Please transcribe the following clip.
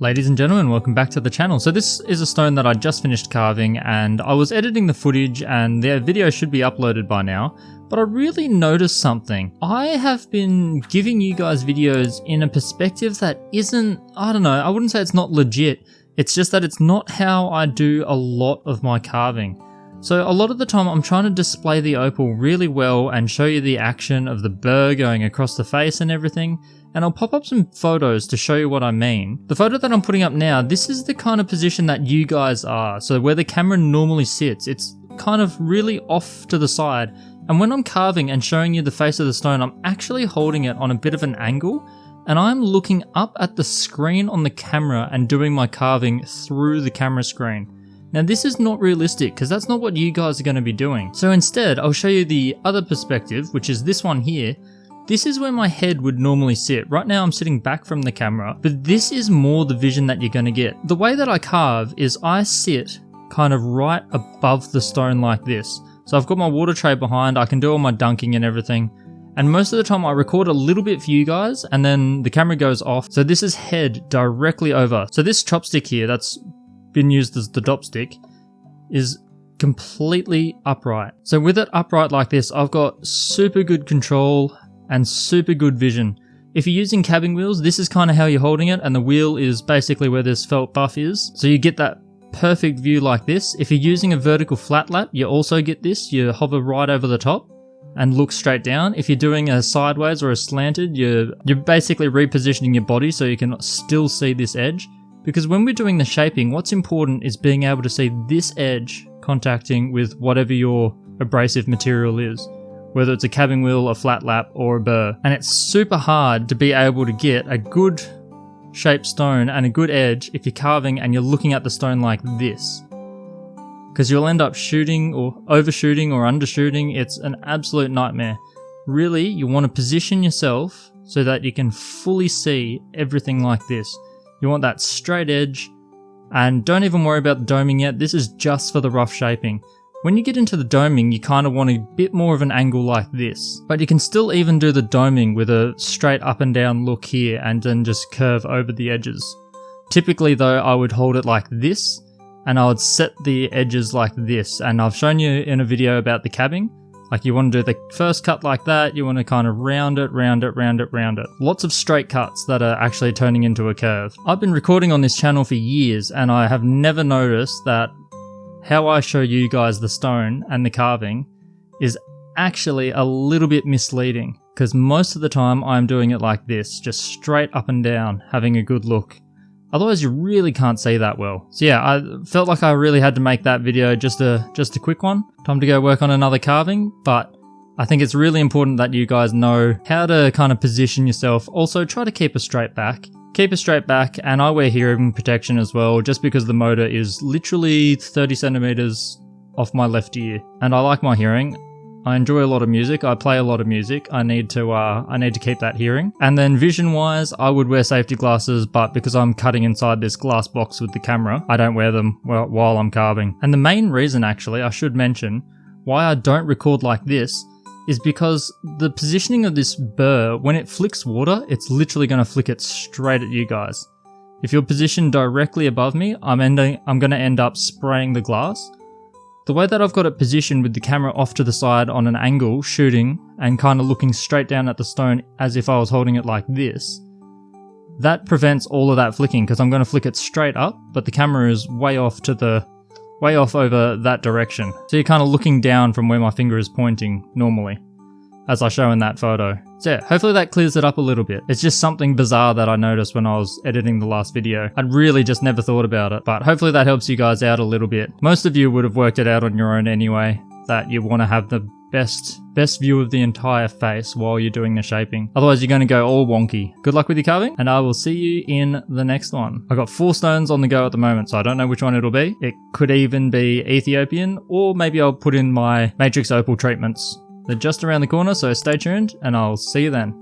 Ladies and gentlemen, welcome back to the channel. So this is a stone that I just finished carving and I was editing the footage and the video should be uploaded by now, but I really noticed something. I have been giving you guys videos in a perspective that isn't, I don't know, I wouldn't say it's not legit, it's just that it's not how I do a lot of my carving. So a lot of the time I'm trying to display the opal really well and show you the action of the burr going across the face and everything, and I'll pop up some photos to show you what I mean. The photo that I'm putting up now, this is the kind of position that you guys are, so where the camera normally sits, it's kind of really off to the side, and when I'm carving and showing you the face of the stone, I'm actually holding it on a bit of an angle, and I'm looking up at the screen on the camera and doing my carving through the camera screen. Now this is not realistic because that's not what you guys are going to be doing. So instead, I'll show you the other perspective, which is this one here. This is where my head would normally sit. Right now I'm sitting back from the camera, but this is more the vision that you're going to get. The way that I carve is I sit kind of right above the stone like this. So I've got my water tray behind, I can do all my dunking and everything. And most of the time I record a little bit for you guys and then the camera goes off. So this is head directly over. So this chopstick here that's been used as the dopstick is completely upright. So with it upright like this, I've got super good control and super good vision. If you're using cabbing wheels, this is kind of how you're holding it, and the wheel is basically where this felt buff is. So you get that perfect view like this. If you're using a vertical flat lap, you also get this. You hover right over the top and look straight down. If you're doing a sideways or a slanted, you're basically repositioning your body so you can still see this edge. Because when we're doing the shaping, what's important is being able to see this edge contacting with whatever your abrasive material is, whether it's a cabbing wheel, a flat lap, or a burr. And it's super hard to be able to get a good shaped stone and a good edge if you're carving and you're looking at the stone like this. Because you'll end up shooting or overshooting or undershooting. It's an absolute nightmare. Really, you want to position yourself so that you can fully see everything like this. You want that straight edge, and don't even worry about the doming yet, this is just for the rough shaping. When you get into the doming, you kind of want a bit more of an angle like this, but you can still even do the doming with a straight up and down look here and then just curve over the edges. Typically though, I would hold it like this, and I would set the edges like this, and I've shown you in a video about the cabbing. Like you want to do the first cut like that, you want to kind of round it, round it, round it, round it. Lots of straight cuts that are actually turning into a curve. I've been recording on this channel for years and I have never noticed that how I show you guys the stone and the carving is actually a little bit misleading, because most of the time I'm doing it like this, just straight up and down, having a good look. Otherwise you really can't see that well. So yeah, I felt like I really had to make that video just a quick one. Time to go work on another carving, but I think it's really important that you guys know how to kind of position yourself. Also try to keep a straight back. Keep a straight back, and I wear hearing protection as well, just because the motor is literally 30 centimeters off my left ear. And I like my hearing. I enjoy a lot of music, I play a lot of music, I need to keep that hearing. And then vision wise, I would wear safety glasses, but because I'm cutting inside this glass box with the camera, I don't wear them while I'm carving. And the main reason actually, I should mention, why I don't record like this is because the positioning of this burr, when it flicks water, it's literally going to flick it straight at you guys. If you're positioned directly above me, I'm going to end up spraying the glass. The way that I've got it positioned with the camera off to the side on an angle, shooting, and kind of looking straight down at the stone as if I was holding it like this, that prevents all of that flicking, because I'm going to flick it straight up, but the camera is way off over that direction. So you're kind of looking down from where my finger is pointing normally, as I show in that photo. So yeah, hopefully that clears it up a little bit. It's just something bizarre that I noticed when I was editing the last video. I'd really just never thought about it, but hopefully that helps you guys out a little bit. Most of you would have worked it out on your own anyway, that you want to have the best view of the entire face while you're doing the shaping. Otherwise you're going to go all wonky. Good luck with your carving, and I will see you in the next one. I've got 4 stones on the go at the moment, so I don't know which one it'll be. It could even be Ethiopian, or maybe I'll put in my matrix opal treatments. They're just around the corner, so stay tuned and I'll see you then.